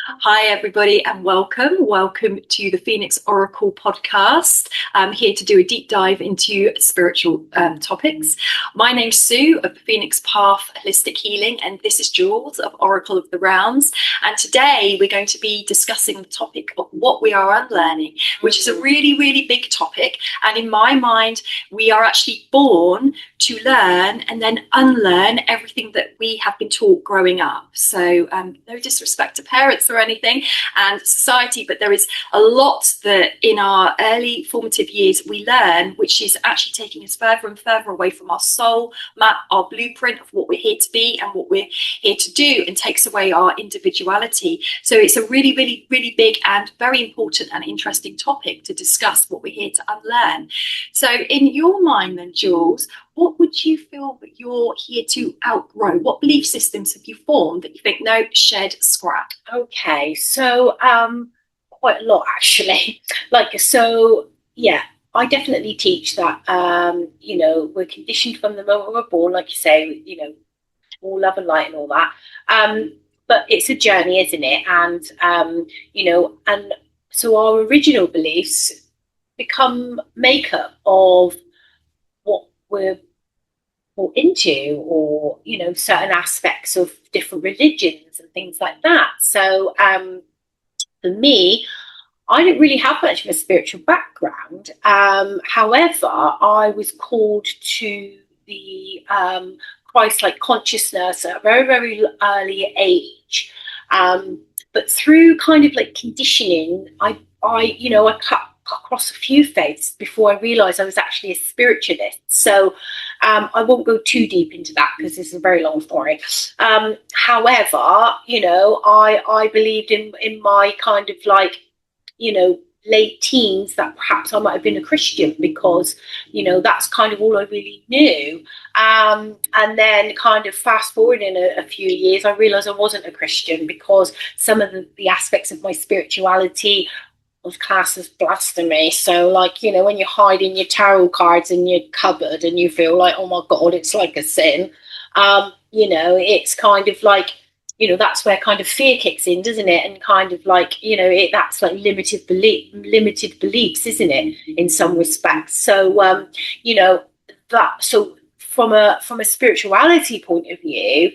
Hi, everybody, and welcome. Welcome to the Phoenix Oracle podcast. I'm here to do a deep dive into spiritual topics. My name's Sue of the Phoenix Path Holistic Healing, and this is Jules of Oracle of the Realms. And today we're going to be discussing the topic of what we are unlearning, which is a really, really big topic. And in my mind, we are actually born to learn and then unlearn everything that we have been taught growing up. So no disrespect to parents or anything and society, but there is a lot that in our early formative years we learn, which is actually taking us further and further away from our soul map, our blueprint of what we're here to be and what we're here to do, and takes away our individuality. So it's a really, really, really big and very important and interesting topic to discuss what we're here to unlearn. So in your mind then, Jules, what would you feel that you're here to outgrow? What belief systems have you formed that you think, no, shed, scrap? Okay, so quite a lot actually. Yeah, I definitely teach that. We're conditioned from the moment we're born, like you say, all love and light and all that. But it's a journey, isn't it? And so our original beliefs become makeup of what we're brought into, or certain aspects of different religions and things like that. So for me, I didn't really have much of a spiritual background. However, I was called to the Christ-like consciousness at a very, very early age. But through kind of like conditioning, I cut across a few faiths before I realised I was actually a spiritualist. So I won't go too deep into that because this is a very long story. However, I believed in my kind of like, late teens that perhaps I might have been a Christian because, that's kind of all I really knew. And then kind of fast forward in a few years, I realised I wasn't a Christian because some of the aspects of my spirituality was classed as blasphemy. So when you're hiding your tarot cards in your cupboard and you feel like, oh my God, it's like a sin, it's kind of like, that's where kind of fear kicks in, doesn't it? And kind of like, that's like limited beliefs, isn't it, in some respects? So from a spirituality point of view,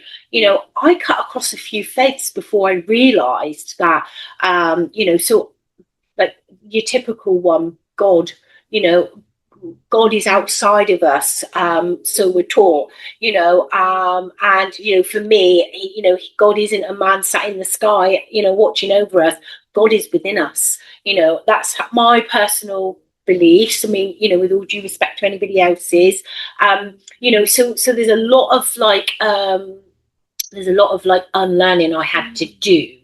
I cut across a few faiths before I realized that so like your typical one, God, God is outside of us, so we're taught, and for me, God isn't a man sat in the sky, watching over us. God is within us. That's my personal beliefs. I mean, with all due respect to anybody else's, so there's a lot of unlearning I had to do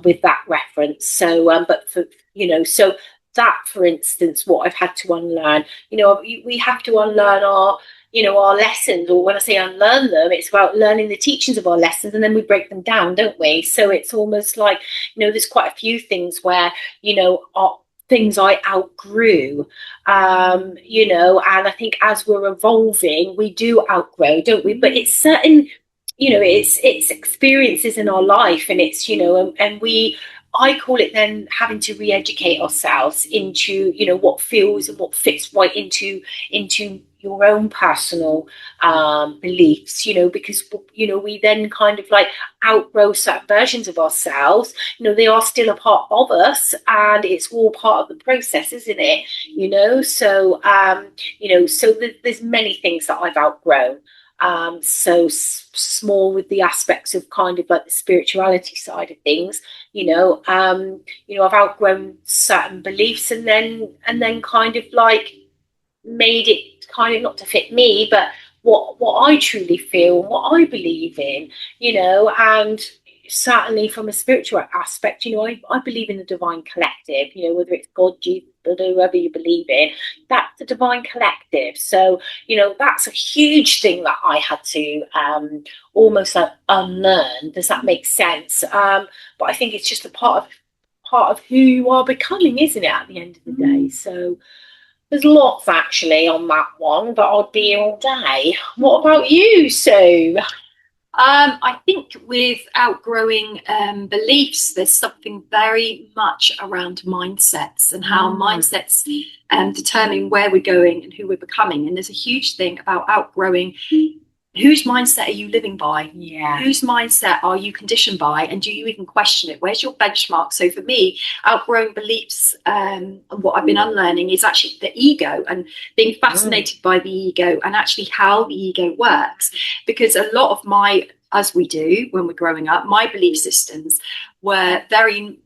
with that reference. So, but for so that, for instance, what I've had to unlearn, we have to unlearn our lessons, or when I say unlearn them, it's about learning the teachings of our lessons, and then we break them down, don't we? So it's almost like, there's quite a few things where, things I outgrew, and I think as we're evolving, we do outgrow, don't we? But it's certain, it's experiences in our life, and it's, I call it then having to re-educate ourselves into, what feels and what fits right into your own personal beliefs, because, we then kind of like outgrow certain versions of ourselves. They are still a part of us, and it's all part of the process, isn't it? So there's many things that I've outgrown. So small with the aspects of kind of like the spirituality side of things, I've outgrown certain beliefs, and then kind of like made it kind of not to fit me, but what I truly feel, what I believe in, and certainly from a spiritual aspect, I believe in the divine collective, whether it's God, Jesus, whoever you believe in, that's the divine collective. So, that's a huge thing that I had to almost like unlearn. Does that make sense? But I think it's just a part of who you are becoming, isn't it, at the end of the day? So there's lots actually on that one, but I'd be here all day. What about you, Sue? I think with outgrowing beliefs, there's something very much around mindsets and how mindsets determine where we're going and who we're becoming. And there's a huge thing about outgrowing. Whose mindset are you living by? Yeah. Whose mindset are you conditioned by? And do you even question it? Where's your benchmark? So for me, outgrowing beliefs and what I've been unlearning is actually the ego and being fascinated by the ego and actually how the ego works. Because a lot of as we do when we're growing up, my belief systems were very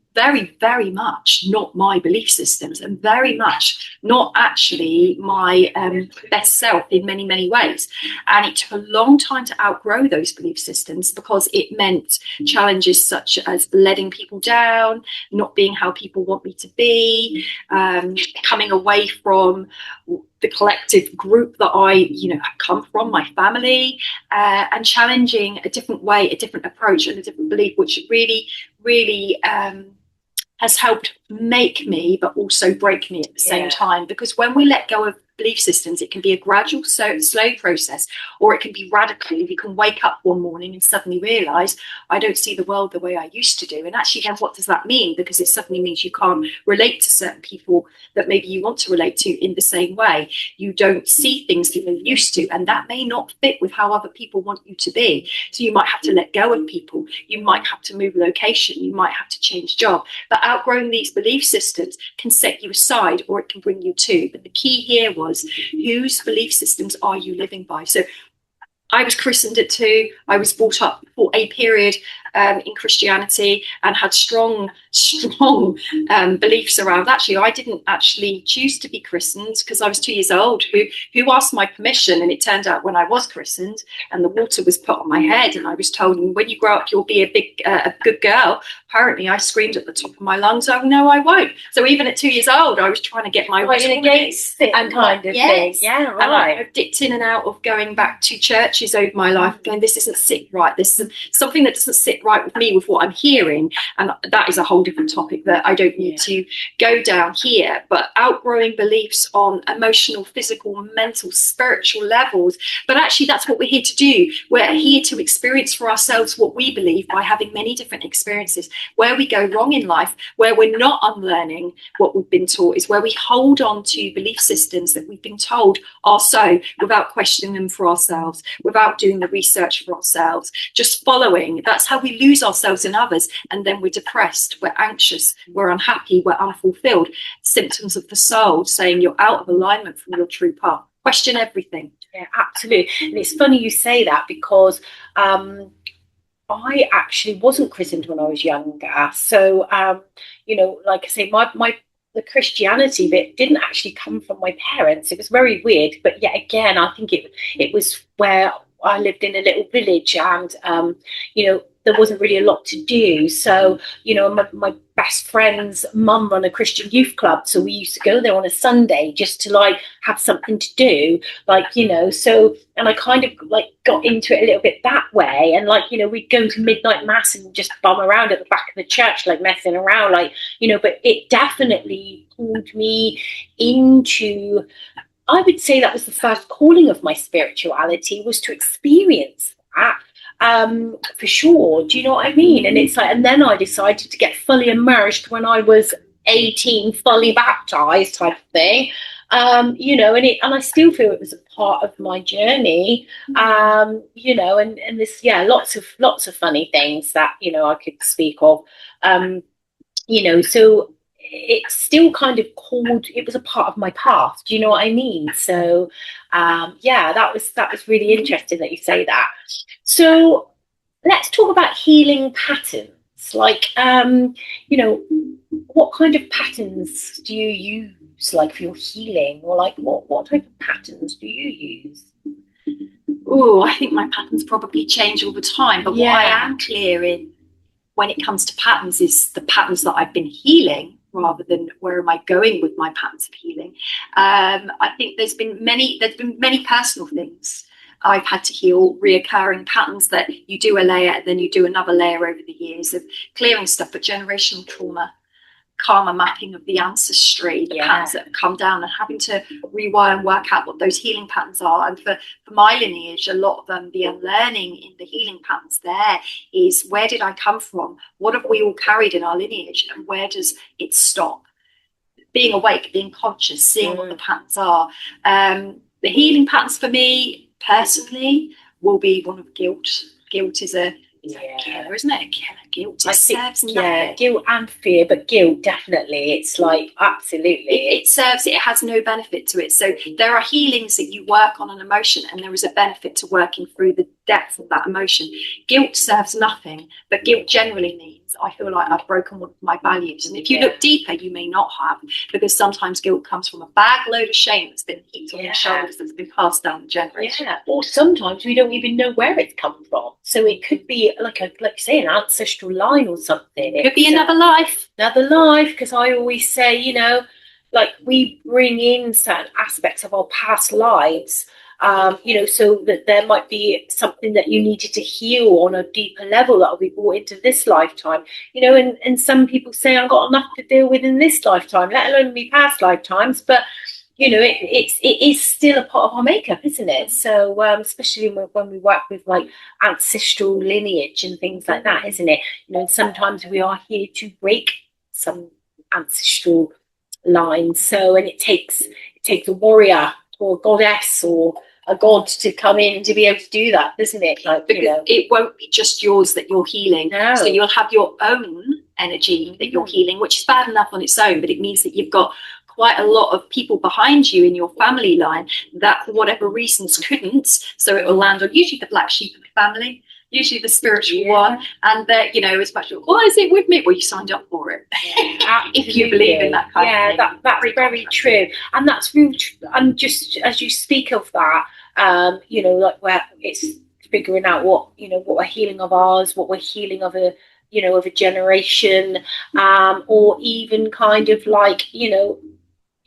much not my belief systems and very much not actually my best self in many ways. And it took a long time to outgrow those belief systems because it meant challenges such as letting people down, not being how people want me to be, coming away from the collective group that I come from, my family, and challenging a different way, a different approach and a different belief, which really has helped make me, but also break me at the same time. Because when we let go of belief systems, it can be a gradual, slow process, or it can be radical. You can wake up one morning and suddenly realize, I don't see the world the way I used to do. And actually, then what does that mean? Because it suddenly means you can't relate to certain people that maybe you want to relate to in the same way. You don't see things that you're used to, and that may not fit with how other people want you to be. So you might have to let go of people. You might have to move location. You might have to change job. But outgrowing these belief systems can set you aside, or it can bring you to. But the key here was, whose belief systems are you living by? So I was christened at 2. I was brought up for a period in Christianity and had strong beliefs around. Actually, I didn't actually choose to be christened because I was 2 years old. Who asked my permission? And it turned out when I was christened and the water was put on my head and I was told, when you grow up, you'll be a good girl. Apparently, I screamed at the top of my lungs, oh, no, I won't. So even at 2 years old, I was trying to get my way against it and kind of thing. Yeah, right. And I've dipped in and out of going back to churches over my life, going, this isn't sit right. This is something that doesn't sit right with me, with what I'm hearing. And that is a whole different topic that I don't need to go down here. But outgrowing beliefs on emotional, physical, mental, spiritual levels. But actually, that's what we're here to do. We're here to experience for ourselves what we believe by having many different experiences. Where we go wrong in life, where we're not unlearning what we've been taught, is where we hold on to belief systems that we've been told are so, without questioning them for ourselves, without doing the research for ourselves, just following. That's how we lose ourselves in others. And then we're depressed, we're anxious, we're unhappy, we're unfulfilled. Symptoms of the soul, saying you're out of alignment from your true path. Question everything. Yeah, absolutely. And it's funny you say that because I actually wasn't christened when I was younger. So, like I say, the Christianity bit didn't actually come from my parents. It was very weird. But yet again, I think it was where I lived in a little village and, there wasn't really a lot to do. So, my best friend's mum run a Christian youth club. So we used to go there on a Sunday just to have something to do, so, and I kind of got into it a little bit that way. And we'd go to midnight mass and just bum around at the back of the church, messing around, but it definitely pulled me into, I would say that was the first calling of my spirituality, was to experience that. For sure. Do you know what I mean? And it's and then I decided to get fully immersed when I was 18, fully baptized type of thing. And I still feel it was a part of my journey. And this, lots of funny things that, I could speak of. So it's still kind of it was a part of my path. Do you know what I mean? So that was really interesting that you say that. So let's talk about healing patterns. What kind of patterns do you use for your healing, or what type of patterns do you use? Oh, I think my patterns probably change all the time, but what I am clear in when it comes to patterns is the patterns that I've been healing, rather than where am I going with my patterns of healing. I think there's been many personal things I've had to heal, reoccurring patterns that you do a layer and then you do another layer over the years of clearing stuff, but generational trauma karma mapping of the ancestry, the patterns that have come down, and having to rewire and work out what those healing patterns are. And for my lineage, a lot of the unlearning in the healing patterns there is, where did I come from? What have we all carried in our lineage, and where does it stop? Being awake, being conscious, seeing what the patterns are. The healing patterns for me personally will be one of guilt. Guilt is a killer, isn't it? A killer. Guilt. It serves nothing. Guilt and fear, but guilt definitely. It's like, absolutely. It serves, it has no benefit to it. So there are healings that you work on an emotion, and there is a benefit to working through the depth of that emotion. Guilt serves nothing, but guilt generally means I feel like I've broken one of my values. And if you look deeper, you may not have, because sometimes guilt comes from a bag load of shame that's been heaped on your shoulders, that's been passed down the generation. Or sometimes we don't even know where it's come from. So it could be like say an ancestral line or something. It could be another life. Another life, because I always say, you know, like we bring in certain aspects of our past lives, you know, so that there might be something that you needed to heal on a deeper level that will be brought into this lifetime, you know, and some people say I've got enough to deal with in this lifetime, let alone my past lifetimes, but you know, it is still a part of our makeup, isn't it? So especially when we work with like ancestral lineage and things like that, isn't it? You know, and sometimes we are here to break some ancestral lines. So, and it takes a warrior or a goddess or a god to come in to be able to do that, doesn't it? Like, because you know, it won't be just yours that you're healing. No. So you'll have your own energy that you're healing, which is bad enough on its own, but it means that you've got quite a lot of people behind you in your family line that for whatever reasons couldn't, so it will land on usually the black sheep of the family, usually the spiritual one, and that, you know, as much, why is it with me? Well, you signed up for it. If you believe in that kind of thing. That's very true, and that's really and just as you speak of that, you know, like where it's figuring out what, you know, what we're healing of ours, what we're healing of a, you know, of a generation, or even kind of like, you know,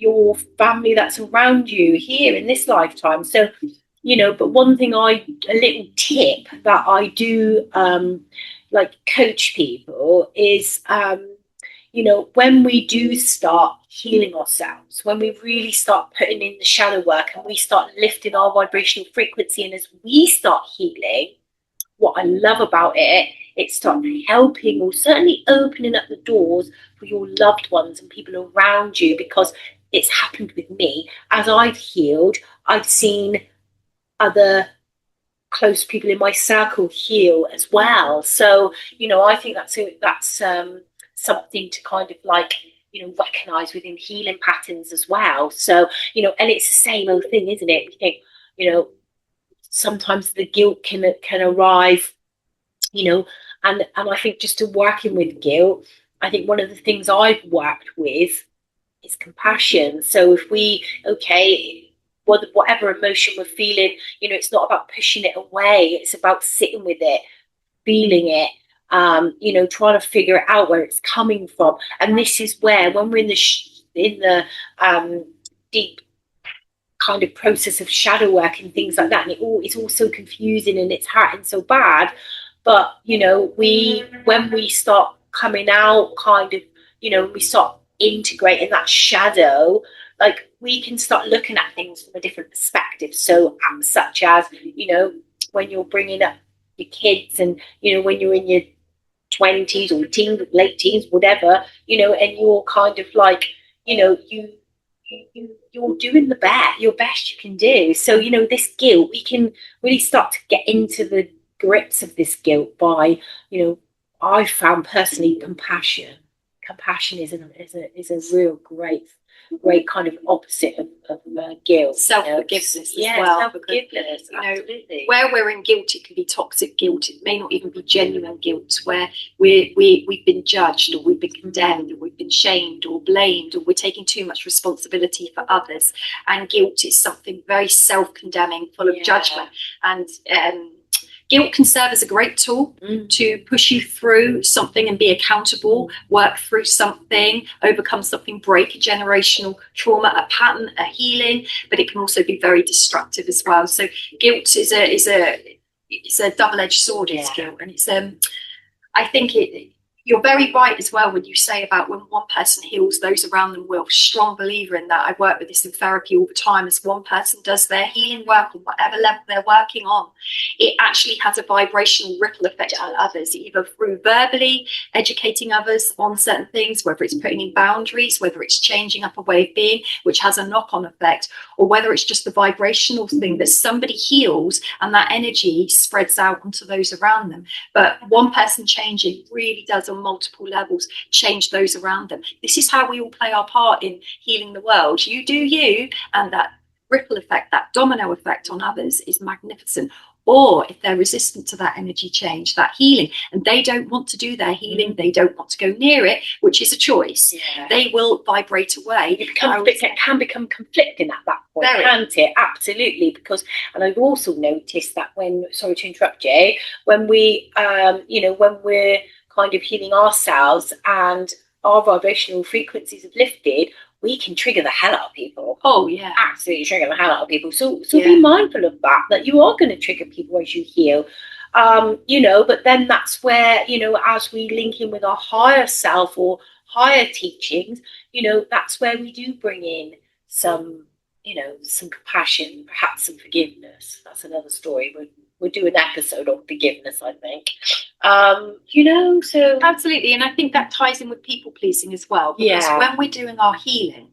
your family that's around you here in this lifetime. So, you know, but one thing a little tip that I do like coach people is, you know, when we do start healing ourselves, when we really start putting in the shadow work and we start lifting our vibrational frequency, and as we start healing, what I love about it starts helping, or certainly opening up the doors for your loved ones and people around you, because it's happened with me. As I've healed, I've seen other close people in my circle heal as well. So, you know, I think that's something to kind of like, you know, recognize within healing patterns as well. So, you know, and it's the same old thing, isn't it? You think, you know, sometimes the guilt can arrive, you know, and I think just to working with guilt, I think one of the things I've worked with is compassion. So if we, whatever emotion we're feeling, you know, it's not about pushing it away. It's about sitting with it, feeling it, you know, trying to figure out where it's coming from. And this is where, when we're in the deep kind of process of shadow work and things like that, and it's all so confusing and it's hurting so bad. But, you know, when we start coming out, kind of, you know, we start integrating that shadow, like we can start looking at things from a different perspective. So such as, you know, when you're bringing up your kids, and, you know, when you're in your 20s or teens, late teens, whatever, you know, and you're kind of like, you know, you're doing your best you can do. So, you know, this guilt, we can really start to get into the grips of this guilt by, you know, I found personally compassion is a real great kind of opposite of guilt. Self-forgiveness as well. Self-forgiveness, absolutely. Where we're in guilt, it can be toxic guilt. It may not even be genuine guilt, where we've been judged, or we've been condemned, or we've been shamed or blamed, or we're taking too much responsibility for others. And guilt is something very self-condemning, full of judgment. And guilt can serve as a great tool to push you through something and be accountable, work through something, overcome something, break a generational trauma, a pattern, a healing, but it can also be very destructive as well. So guilt is a double-edged sword, it's guilt. And it's I think you're very right as well when you say about when one person heals, those around them will. Strong believer in that. I work with this in therapy all the time. As one person does their healing work on whatever level they're working on, it actually has a vibrational ripple effect on others, either through verbally educating others on certain things, whether it's putting in boundaries, whether it's changing up a way of being, which has a knock-on effect, or whether it's just the vibrational thing that somebody heals and that energy spreads out onto those around them. But one person changing really does on multiple levels change those around them. This is how we all play our part in healing the world. You do you, and that ripple effect, that domino effect on others is magnificent. Or if they're resistant to that energy change, that healing, and they don't want to do their healing, they don't want to go near it, which is a choice, they will vibrate away. It can become conflicting at that point, can't it? Absolutely. Because, and I've also noticed that when, sorry to interrupt you, when we, when we're kind of healing ourselves and our vibrational frequencies have lifted, we can trigger the hell out of people. Oh, yeah. Absolutely trigger the hell out of people. So be mindful of that you are going to trigger people as you heal. But then that's where, as we link in with our higher self or higher teachings, that's where we do bring in some compassion, perhaps some forgiveness. That's another story. We'll do an episode on forgiveness, I think. So absolutely, and I think that ties in with people pleasing as well, because when we're doing our healing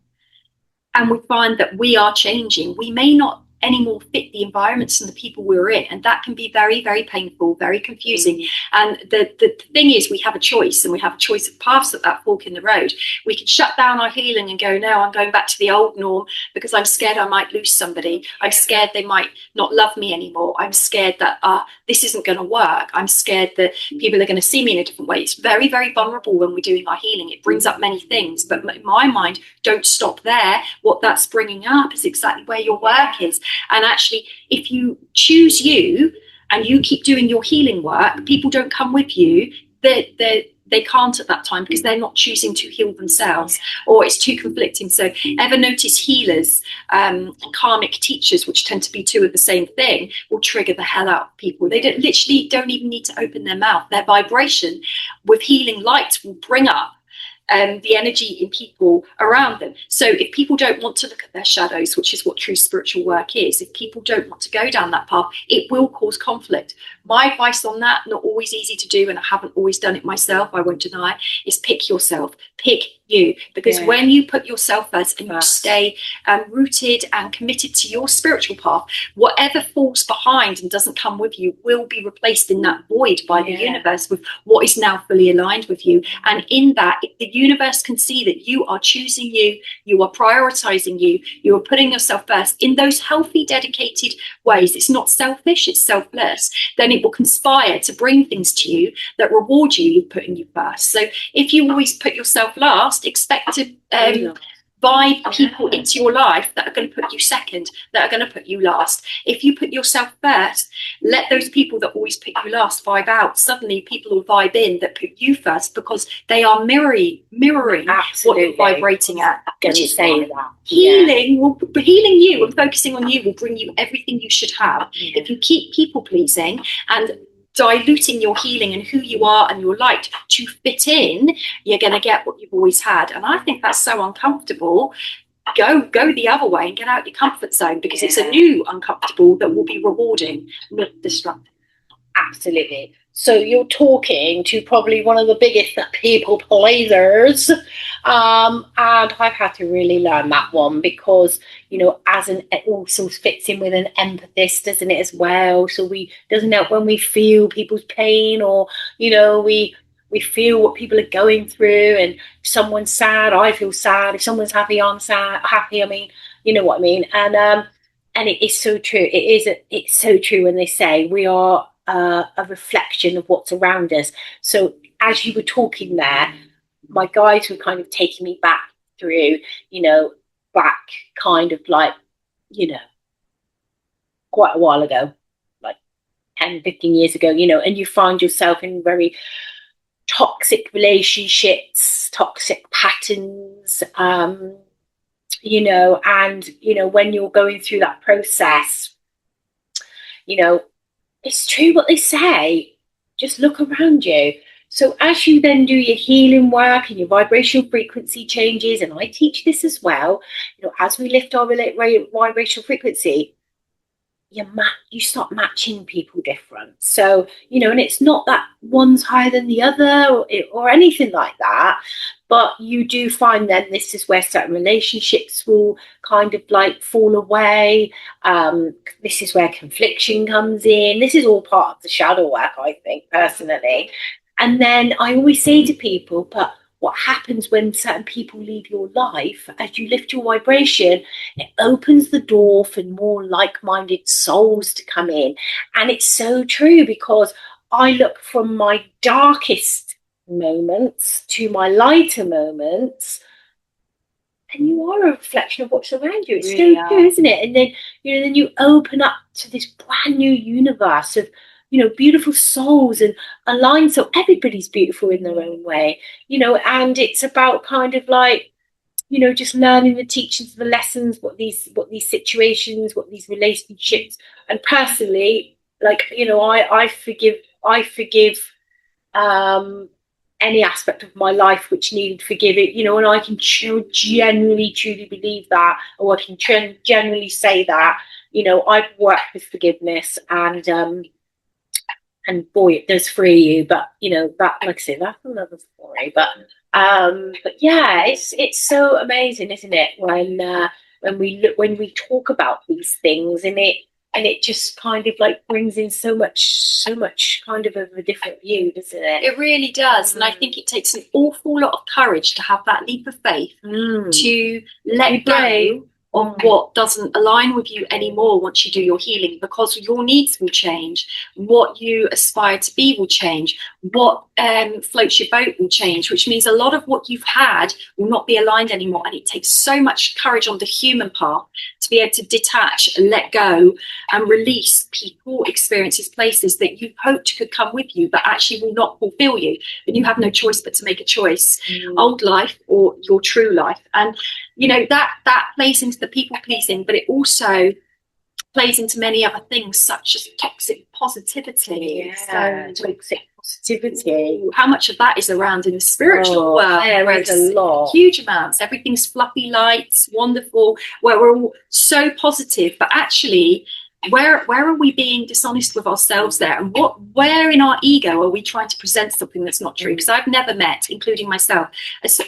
and we find that we are changing, we may not anymore fit the environments and the people we're in, and that can be very, very painful, very confusing. And the thing is, we have a choice, and we have a choice of paths at that fork in the road. We can shut down our healing and go, no, I'm going back to the old norm because I'm scared I might lose somebody. I'm scared they might not love me anymore. I'm scared that this isn't going to work. I'm scared that people are going to see me in a different way. It's very, very vulnerable when we're doing our healing. It brings up many things, but in my mind, don't stop there. What that's bringing up is exactly where your work is. And actually, if you choose you and you keep doing your healing work, people don't come with you. They can't at that time because they're not choosing to heal themselves, or it's too conflicting. So ever notice healers and karmic teachers, which tend to be two of the same thing, will trigger the hell out of people. They don't even need to open their mouth. Their vibration with healing light will bring up the energy in people around them. So if people don't want to look at their shadows, which is what true spiritual work is, if people don't want to go down that path, it will cause conflict. My advice on that, not always easy to do, and I haven't always done it myself, I won't deny, is pick yourself, pick you. Because when you put yourself first and you stay rooted and committed to your spiritual path, whatever falls behind and doesn't come with you will be replaced in that void by the universe with what is now fully aligned with you. And in that, the universe can see that you are choosing you, you are prioritizing you, you are putting yourself first in those healthy, dedicated ways. It's not selfish, it's selfless. Then it will conspire to bring things to you that reward you for putting you first. So if you always put yourself last, expect to vibe people into your life that are going to put you second, that are going to put you last. If you put yourself first, let those people that always put you last vibe out. Suddenly people will vibe in that put you first, because they are mirroring what you're vibrating at. Which is saying that healing you and focusing on you will bring you everything you should have. If you keep people pleasing and diluting your healing and who you are and your light to fit in, you're going to get what you've always had. And I think that's so uncomfortable. Go the other way and get out your comfort zone, because it's a new uncomfortable that will be rewarding, not destructive. Absolutely. So you're talking to probably one of the biggest people pleasers. And I've had to really learn that one, because, it also fits in with an empathist, doesn't it, as well? So doesn't help when we feel people's pain, or, we feel what people are going through, and if someone's sad, I feel sad. If someone's happy, I'm happy. I mean, you know what I mean? And it is so true. It's so true when they say we are a reflection of what's around us. So as you were talking there, my guides were kind of taking me back through, back kind of like, quite a while ago, like 10, 15 years ago, and you find yourself in very toxic relationships, toxic patterns, and, when you're going through that process, it's true what they say. Just look around you. So as you then do your healing work and your vibrational frequency changes, and I teach this as well, as we lift our vibrational frequency, you start matching people different. So, and it's not that one's higher than the other or anything like that. But you do find then this is where certain relationships will kind of like fall away. This is where confliction comes in. This is all part of the shadow work, I think, personally. And then I always say to people, but what happens when certain people leave your life, as you lift your vibration, it opens the door for more like-minded souls to come in. And it's so true, because I look from my darkest moments to my lighter moments, and you are a reflection of what's around you. It's really so true, isn't it? And then then you open up to this brand new universe of beautiful souls and aligned. So everybody's beautiful in their own way, and it's about kind of like just learning the teachings, the lessons, what these situations, what these relationships. And personally, like I forgive any aspect of my life which needed forgiving, and I can genuinely truly believe that, or I can generally say that I've worked with forgiveness, and boy, it does free you. But that, like I say, that's another story. But yeah, it's so amazing, isn't it? When we talk about these things, and it just kind of like brings in so much kind of a different view, doesn't it? It really does. And I think it takes an awful lot of courage to have that leap of faith, to let go of what doesn't align with you anymore once you do your healing, because your needs will change, what you aspire to be will change, what floats your boat will change, which means a lot of what you've had will not be aligned anymore. And it takes so much courage on the human part to be able to detach and let go and release people, experiences, places that you hoped could come with you but actually will not fulfill you, and you have no choice but to make a choice, old life or your true life. And that plays into the people pleasing, but it also plays into many other things, such as toxic positivity. Toxic positivity. How much of that is around in the spiritual world? There is a lot. Huge amounts. Everything's fluffy lights, wonderful, where we're all so positive, but actually, where are we being dishonest with ourselves there? And where in our ego are we trying to present something that's not true? Because I've never met, including myself,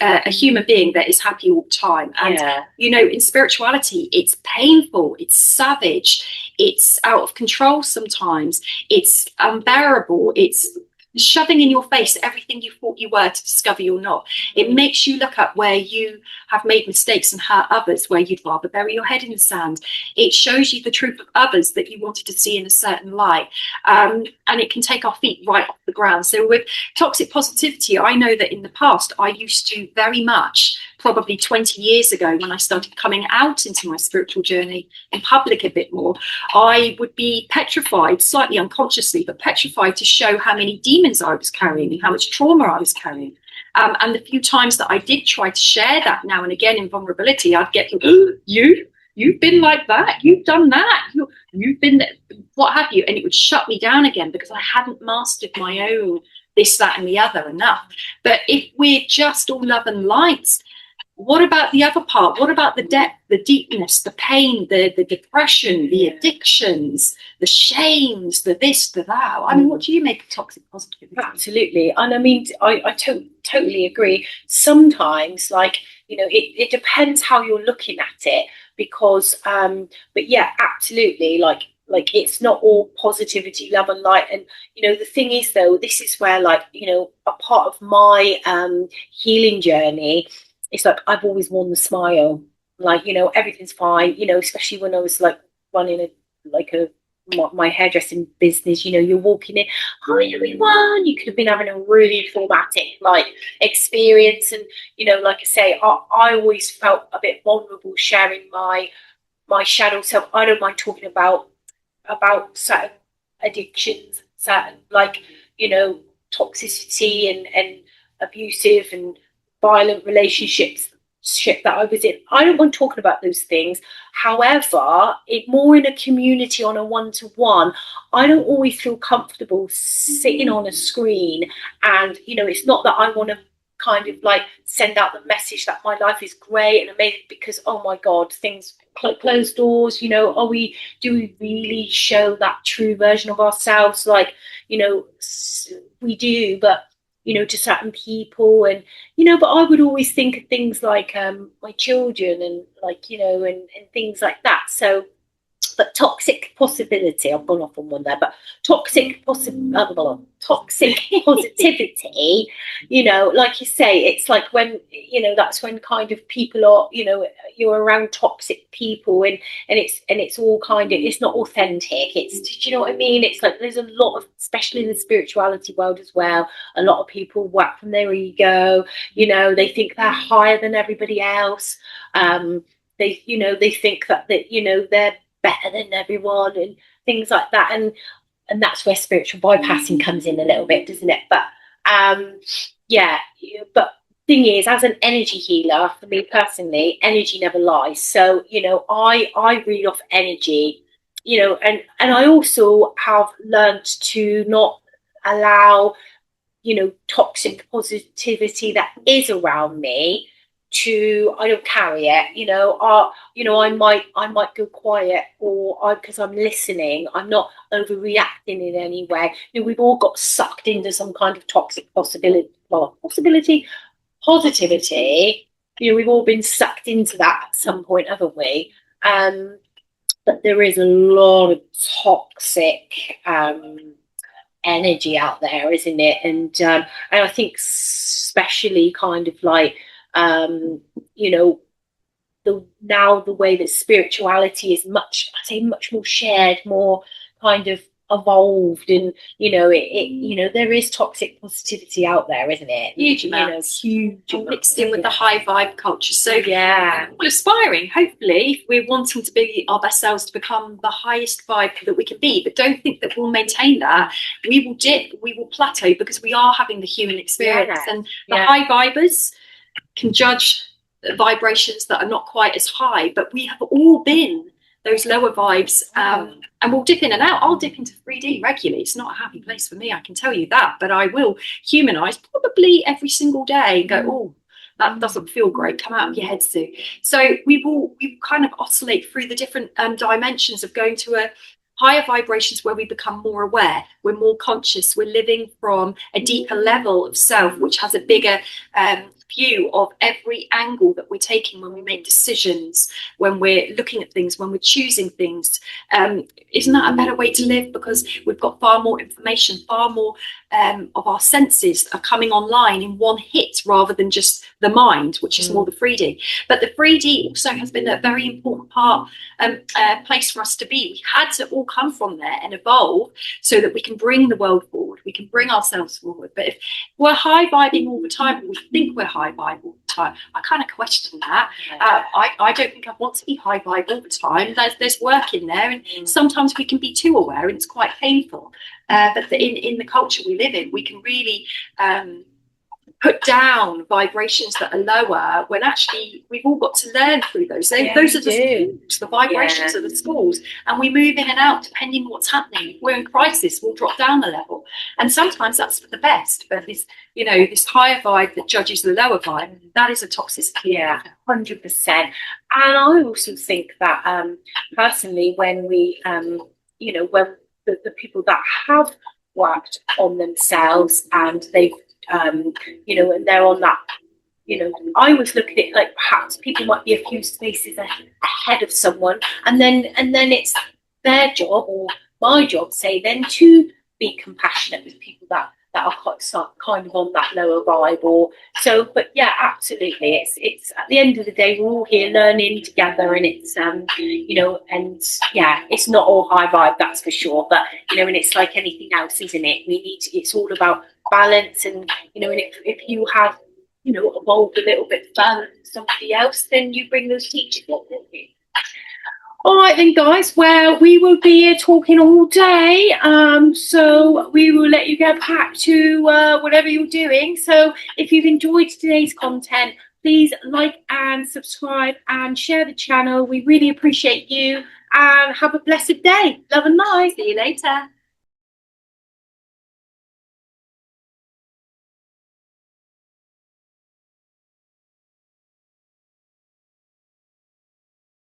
a human being that is happy all the time. And in spirituality, it's painful, it's savage, it's out of control sometimes, it's unbearable, it's shoving in your face everything you thought you were to discover you're not. It makes you look up where you have made mistakes and hurt others, where you'd rather bury your head in the sand. It shows you the truth of others that you wanted to see in a certain light, and it can take our feet right off the ground. So with toxic positivity, I know that in the past I used to very much, probably 20 years ago, when I started coming out into my spiritual journey in public a bit more, I would be petrified, slightly unconsciously, but petrified to show how many demons I was carrying and how much trauma I was carrying. And the few times that I did try to share that now and again in vulnerability, I'd get, you've been like that, you've done that, you've been, what have you? And it would shut me down again because I hadn't mastered my own this, that, and the other enough. But if we're just all love and light, what about the other part? What about the depth, the deepness, the pain, the depression, the addictions, the shames, the this, the that? I mean, what do you make of toxic positivity? Absolutely. And I mean, I totally agree. Sometimes, like, it depends how you're looking at it, because, but yeah, absolutely. Like it's not all positivity, love and light. And, the thing is, though, this is where, like, a part of my healing journey, it's like I've always worn the smile, like, everything's fine, especially when I was like running my hairdressing business. You're walking in, hi everyone, you could have been having a really traumatic like experience, and like I say, I always felt a bit vulnerable sharing my shadow self. I don't mind talking about certain addictions, certain toxicity and abusive and violent relationships that I was in. I don't want talking about those things. However, it more in a community on a one-to-one. I don't always feel comfortable sitting on a screen, and it's not that I want to kind of like send out the message that my life is great and amazing, because oh my god, things closed doors. Do we really show that true version of ourselves? Like, we do, but to certain people, and but I would always think of things like my children, and like and things like that. So, but toxic possibility, I've gone off on one there, but toxic positivity, like you say, it's like when that's when kind of people are, you're around toxic people, and it's all kind of, it's not authentic. It's, do you know what I mean? It's like there's a lot of, especially in the spirituality world as well, a lot of people whack from their ego. They think they're higher than everybody else. They think that they're better than everyone, and things like that, and that's where spiritual bypassing comes in a little bit, doesn't it? But but thing is, as an energy healer, for me personally, energy never lies. So I read off energy, and I also have learned to not allow toxic positivity that is around me I don't carry it. I might go quiet, or because I'm listening, I'm not overreacting in any way. We've all got sucked into some kind of toxic positivity. We've all been sucked into that at some point, haven't we? But there is a lot of toxic energy out there, isn't it? And I think especially kind of like the way that spirituality is much more shared, more kind of evolved, and there is toxic positivity out there, isn't it? Huge amounts, huge mixed in with the high vibe culture. So yeah, we're aspiring, hopefully, if we're wanting to be our best selves, to become the highest vibe that we can be. But don't think that we'll maintain that. We will dip, we will plateau, because we are having the human experience, and the high vibers can judge vibrations that are not quite as high, but we have all been those lower vibes, and we'll dip in and out. I'll dip into 3D regularly. It's not a happy place for me, I can tell you that, but I will humanize probably every single day and go, oh, that doesn't feel great, come out of your head, Sue. So we will kind of oscillate through the different dimensions of going to a higher vibrations, where we become more aware, we're more conscious, we're living from a deeper level of self, which has a bigger view of every angle that we're taking when we make decisions, when we're looking at things, when we're choosing things. Isn't that a better way to live? Because we've got far more information, far more of our senses are coming online in one hit, rather than just the mind, which is more the 3D. But the 3D also has been a very important place for us to be. We had to all come from there and evolve so that we can bring the world forward, we can bring ourselves forward. But if we're high vibing all the time, we think we're high vibe all the time, I kind of question that. I don't think I want to be high vibe all the time. There's work in there, and sometimes we can be too aware, and it's quite painful. But in the culture we live in, we can really put down vibrations that are lower, when actually we've all got to learn through those. Those are the schools, the vibrations are the schools, and we move in and out depending on what's happening. If we're in crisis, we'll drop down a level, and sometimes that's for the best. But this higher vibe that judges the lower vibe, that is a toxicity. 100%. And I also think that personally, when we when the people that have worked on themselves, and they've and they're on that, I always look at it like perhaps people might be a few spaces ahead of someone, and then it's their job, or my job, say, then to be compassionate with people that are kind of on that lower vibe, or so. But yeah, absolutely, it's at the end of the day, we're all here learning together, and it's and it's not all high vibe, that's for sure. But and it's like anything else, isn't it? It's all about balance, and and if you have evolved a little bit further than somebody else, then you bring those teachers up, don't you? All right then, guys. Well, we will be here talking all day, so we will let you get back to whatever you're doing. So if you've enjoyed today's content, Please like and subscribe and share the channel. We really appreciate you, and have a blessed day. Love and light. See you later.